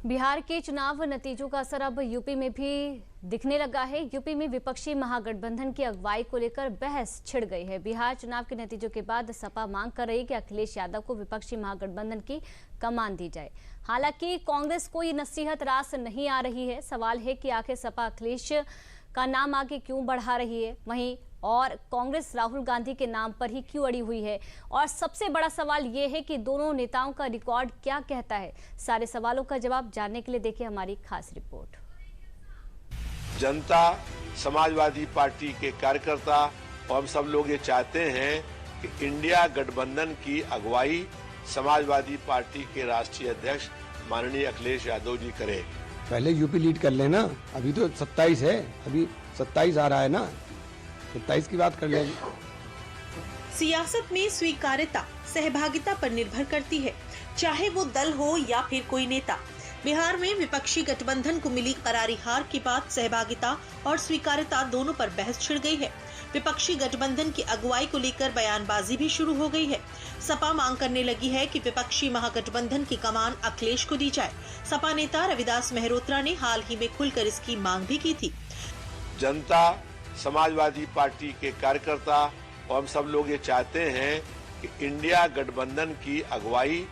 बिहार के चुनाव नतीजों का असर अब यूपी में भी दिखने लगा है। यूपी में विपक्षी महागठबंधन की अगुवाई को लेकर बहस छिड़ गई है। बिहार चुनाव के नतीजों के बाद सपा मांग कर रही है कि अखिलेश यादव को विपक्षी महागठबंधन की कमान दी जाए। हालांकि कांग्रेस को ये नसीहत रास नहीं आ रही है। सवाल है कि आखिर सपा अखिलेश का नाम आगे क्यों बढ़ा रही है, वहीं और कांग्रेस राहुल गांधी के नाम पर ही क्यों अड़ी हुई है। और सबसे बड़ा सवाल ये है कि दोनों नेताओं का रिकॉर्ड क्या कहता है। सारे सवालों का जवाब जानने के लिए देखिए हमारी खास रिपोर्ट। जनता, समाजवादी पार्टी के कार्यकर्ता और हम सब लोग ये चाहते हैं कि इंडिया गठबंधन की अगुवाई समाजवादी पार्टी के राष्ट्रीय अध्यक्ष माननीय अखिलेश यादव जी करें। पहले यूपी लीड कर लेना, अभी तो 27 है, अभी 27 आ रहा है ना, 27 की बात कर लेंगे। सियासत में स्वीकार्यता सहभागिता पर निर्भर करती है, चाहे वो दल हो या फिर कोई नेता। बिहार में विपक्षी गठबंधन को मिली करारी हार के बाद सहभागिता और स्वीकार्यता दोनों पर बहस छिड़ गई है। विपक्षी गठबंधन की अगुवाई को लेकर बयानबाजी भी शुरू हो गई है। सपा मांग करने लगी है कि विपक्षी महागठबंधन की कमान अखिलेश को दी जाए। सपा नेता रविदास मेहरोत्रा ने हाल ही में खुलकर इसकी मांग भी की थी। जनता, समाजवादी पार्टी के कार्यकर्ता और हम सब लोग ये चाहते हैं कि इंडिया गठबंधन की अगुवाई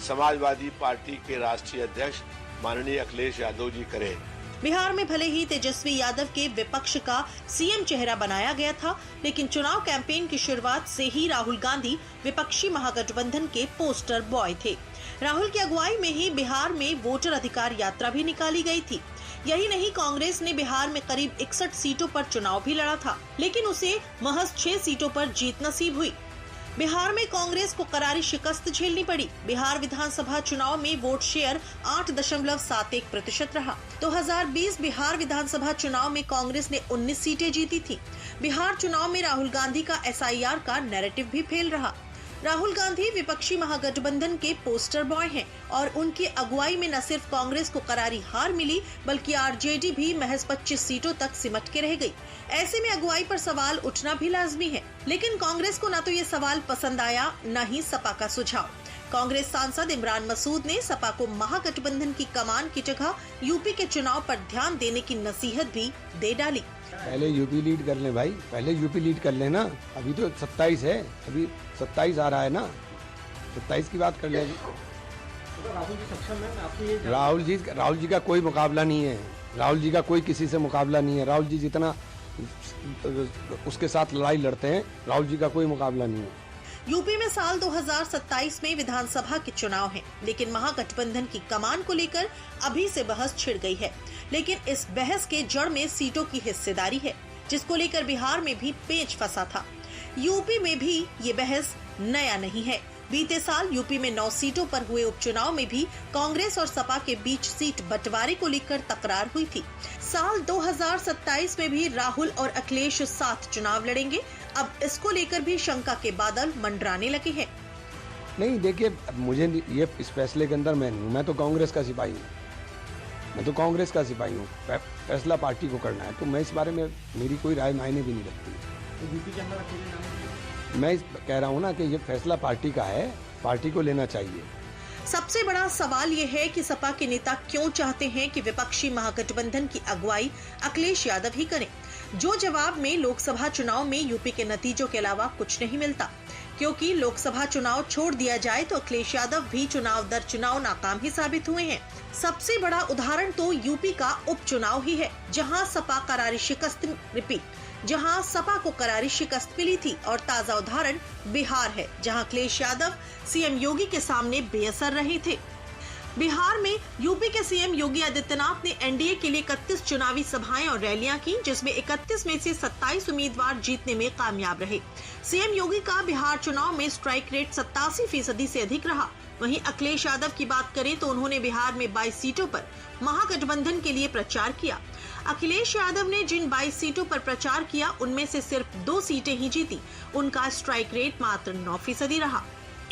समाजवादी पार्टी के राष्ट्रीय अध्यक्ष माननीय अखिलेश यादव जी करें। बिहार में भले ही तेजस्वी यादव के विपक्ष का सीएम चेहरा बनाया गया था, लेकिन चुनाव कैंपेन की शुरुआत से ही राहुल गांधी विपक्षी महागठबंधन के पोस्टर बॉय थे। राहुल की अगुवाई में ही बिहार में वोटर अधिकार यात्रा भी निकाली गई थी। यही नहीं, कांग्रेस ने बिहार में करीब 61 सीटों पर चुनाव भी लड़ा था, लेकिन उसे महज 6 सीटों पर जीत नसीब हुई। बिहार में कांग्रेस को करारी शिकस्त झेलनी पड़ी। बिहार विधानसभा चुनाव में वोट शेयर 8.71% रहा। 2020 बिहार विधानसभा चुनाव में कांग्रेस ने 19 सीटें जीती थी। बिहार चुनाव में राहुल गांधी का SIR का नैरेटिव भी फेल रहा। राहुल गांधी विपक्षी महागठबंधन के पोस्टर बॉय हैं और उनकी अगुवाई में न सिर्फ कांग्रेस को करारी हार मिली, बल्कि RJD भी महज 25 सीटों तक सिमट के रह गई। ऐसे में अगुवाई पर सवाल उठना भी लाजमी है, लेकिन कांग्रेस को न तो ये सवाल पसंद आया, न ही सपा का सुझाव। कांग्रेस सांसद इमरान मसूद ने सपा को महागठबंधन की कमान की जगह यूपी के चुनाव पर ध्यान देने की नसीहत भी दे डाली। पहले यूपी लीड कर ले भाई, पहले यूपी लीड कर लेना, अभी तो 27 है, अभी 27 आ रहा है ना, 27 की बात कर लेंगे। राहुल जी का कोई मुकाबला नहीं है। राहुल जी का कोई किसी से मुकाबला नहीं है। राहुल जी जितना उसके साथ लड़ाई लड़ते हैं, राहुल जी का कोई मुकाबला नहीं है। यूपी में साल 2027 में विधानसभा के चुनाव हैं, लेकिन महागठबंधन की कमान को लेकर अभी से बहस छिड़ गई है। लेकिन इस बहस के जड़ में सीटों की हिस्सेदारी है, जिसको लेकर बिहार में भी पेच फंसा था। यूपी में भी ये बहस नया नहीं है। बीते साल यूपी में 9 सीटों पर हुए उपचुनाव में भी कांग्रेस और सपा के बीच सीट बंटवारे को लेकर तकरार हुई थी। साल 2027 में भी राहुल और अखिलेश साथ चुनाव लड़ेंगे। अब इसको लेकर भी शंका के बादल मंडराने लगे हैं। नहीं, देखिए, मुझे ये इस फैसले के अंदर मैं तो कांग्रेस का सिपाही हूँ। फैसला पार्टी को करना है, तो मैं इस बारे में मेरी कोई राय मायने भी नहीं रखती। मैं कह रहा हूँ ना कि ये फैसला पार्टी का है, पार्टी को लेना चाहिए। सबसे बड़ा सवाल ये है कि सपा के नेता क्यों चाहते हैं कि विपक्षी महागठबंधन की अगुवाई अखिलेश यादव ही करें, जो जवाब में लोकसभा चुनाव में यूपी के नतीजों के अलावा कुछ नहीं मिलता। क्योंकि लोकसभा चुनाव छोड़ दिया जाए तो अखिलेश यादव भी चुनाव दर चुनाव नाकाम ही साबित हुए हैं। सबसे बड़ा उदाहरण तो यूपी का उपचुनाव ही है, जहां सपा को करारी शिकस्त मिली थी। और ताजा उदाहरण बिहार है, जहां अखिलेश यादव सीएम योगी के सामने बेअसर रहे थे। बिहार में यूपी के सीएम योगी आदित्यनाथ ने एनडीए के लिए 31 चुनावी सभाएं और रैलियां की, जिसमें 31 में से 27 उम्मीदवार जीतने में कामयाब रहे। सीएम योगी का बिहार चुनाव में स्ट्राइक रेट 87% से अधिक रहा। वहीं अखिलेश यादव की बात करें तो उन्होंने बिहार में 22 सीटों पर महागठबंधन के लिए प्रचार किया। अखिलेश यादव ने जिन 22 सीटों पर प्रचार किया, उनमें से सिर्फ 2 सीटें ही जीती। उनका स्ट्राइक रेट मात्र 9% रहा।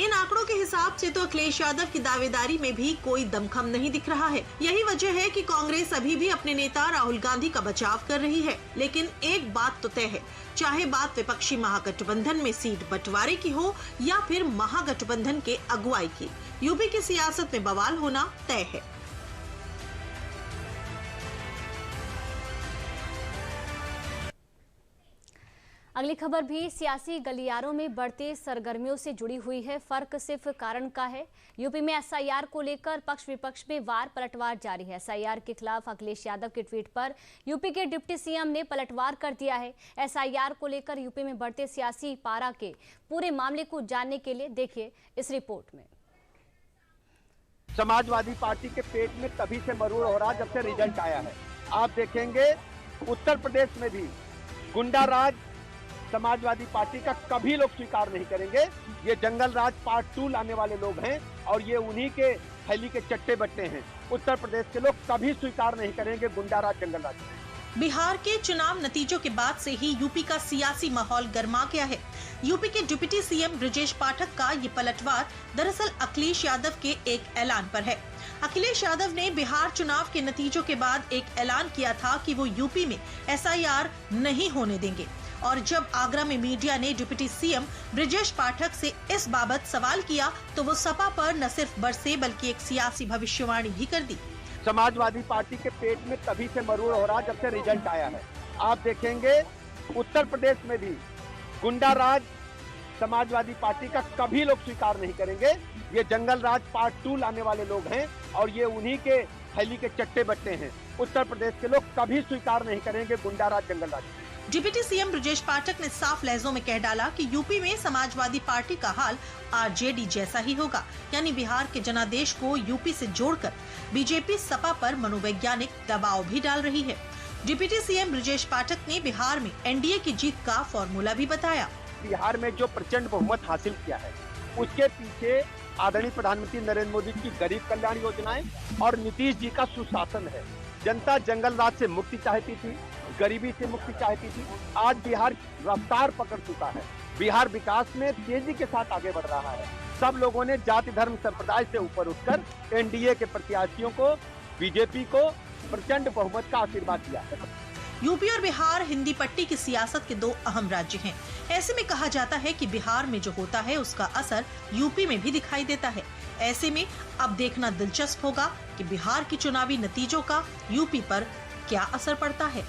इन आंकड़ों के हिसाब से तो अखिलेश यादव की दावेदारी में भी कोई दमखम नहीं दिख रहा है। यही वजह है कि कांग्रेस अभी भी अपने नेता राहुल गांधी का बचाव कर रही है। लेकिन एक बात तो तय है, चाहे बात विपक्षी महागठबंधन में सीट बंटवारे की हो या फिर महागठबंधन के अगुवाई की, यूपी की सियासत में बवाल होना तय है। अगली खबर भी सियासी गलियारों में बढ़ते सरगर्मियों से जुड़ी हुई है। फर्क सिर्फ कारण का है। यूपी में एसआईआर को लेकर पक्ष विपक्ष में वार पलटवार जारी है। एसआईआर के खिलाफ अखिलेश यादव के ट्वीट पर यूपी के डिप्टी सीएम ने पलटवार कर दिया है। एसआईआर को लेकर यूपी में बढ़ते सियासी पारा के पूरे मामले को जानने के लिए देखिए इस रिपोर्ट में। समाजवादी पार्टी के पेट में तभी से मरूर हो रहा जब से रिजल्ट आया है। आप देखेंगे उत्तर प्रदेश में भी गुंडा राज समाजवादी पार्टी का कभी लोग स्वीकार नहीं करेंगे। ये जंगल राज पार्ट 2 लाने वाले लोग हैं और ये उन्हीं के थैली के चट्टे बट्टे हैं। उत्तर प्रदेश के लोग कभी स्वीकार नहीं करेंगे गुंडा राज जंगल राज। बिहार के चुनाव नतीजों के बाद से ही यूपी का सियासी माहौल गर्मा गया है। यूपी के डिप्टी सीएम ब्रजेश पाठक का ये पलटवार दरअसल अखिलेश यादव के एक ऐलान पर है। अखिलेश यादव ने बिहार चुनाव के नतीजों के बाद एक ऐलान किया था कि वो यूपी में एसआईआर नहीं होने देंगे और जब आगरा में मीडिया ने डिप्टी सीएम ब्रजेश पाठक से इस बाबत सवाल किया तो वो सपा पर न सिर्फ बरसे बल्कि एक सियासी भविष्यवाणी भी कर दी। समाजवादी पार्टी के पेट में तभी से मरूर हो रहा जब से रिजल्ट आया है। आप देखेंगे उत्तर प्रदेश में भी गुंडा राज समाजवादी पार्टी का कभी लोग स्वीकार नहीं करेंगे। ये जंगल राज पार्ट 2 लाने वाले लोग हैं और ये उन्हीं के थैली के चट्टे बट्टे हैं। उत्तर प्रदेश के लोग कभी स्वीकार नहीं करेंगे गुंडा राज जंगल राज। डिप्टी सीएम ब्रजेश पाठक ने साफ लहजों में कह डाला कि यूपी में समाजवादी पार्टी का हाल आरजेडी जैसा ही होगा, यानी बिहार के जनादेश को यूपी से जोड़कर बीजेपी सपा पर मनोवैज्ञानिक दबाव भी डाल रही है। डिप्टी सीएम ब्रजेश पाठक ने बिहार में एनडीए की जीत का फॉर्मूला भी बताया। बिहार में जो प्रचंड बहुमत हासिल किया है उसके पीछे आदरणीय प्रधानमंत्री नरेंद्र मोदी की गरीब कल्याण योजनाएं और नीतीश जी का सुशासन है। जनता जंगल राज से मुक्ति चाहती थी, गरीबी से मुक्ति चाहती थी। आज बिहार रफ्तार पकड़ चुका है। बिहार विकास में तेजी के साथ आगे बढ़ रहा है। सब लोगों ने जाति धर्म संप्रदाय से ऊपर उठकर एनडीए के प्रत्याशियों को, बीजेपी को प्रचंड बहुमत का आशीर्वाद दिया है। यूपी और बिहार हिंदी पट्टी की सियासत के दो अहम राज्य हैं। ऐसे में कहा जाता है कि बिहार में जो होता है उसका असर यूपी में भी दिखाई देता है। ऐसे में अब देखना दिलचस्प होगा कि बिहार के चुनावी नतीजों का यूपी पर क्या असर पड़ता है।